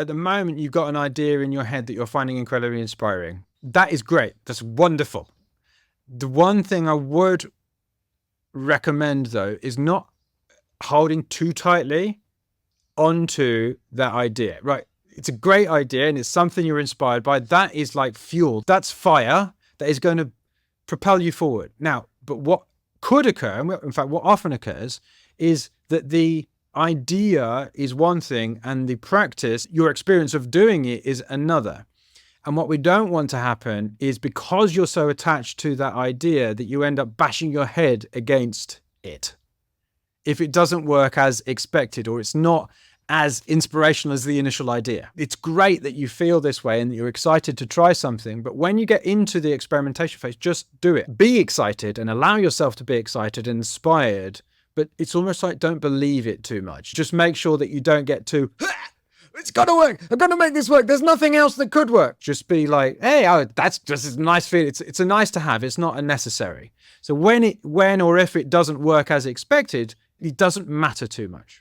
at the moment you've got an idea in your head that you're finding incredibly inspiring. That is great. That's wonderful. The one thing I would recommend, though, is not holding too tightly onto that idea. Right? It's a great idea and it's something you're inspired by. That is like fuel. That's fire that is going to propel you forward. Now, but what could occur, in fact, what often occurs, is that the idea is one thing and the practice, your experience of doing it, is another. And what we don't want to happen is, because you're so attached to that idea, that you end up bashing your head against it if it doesn't work as expected, or it's not as inspirational as the initial idea. It's great that you feel this way and that you're excited to try something, but when you get into the experimentation phase, just do it. Be excited and allow yourself to be excited and inspired, but it's almost like don't believe it too much. Just make sure that you don't get too, it's got to work, I've got to make this work, there's nothing else that could work. Just be like, hey, that's just a nice feeling. It's a nice to have, it's not a necessary. So when or if it doesn't work as expected, it doesn't matter too much.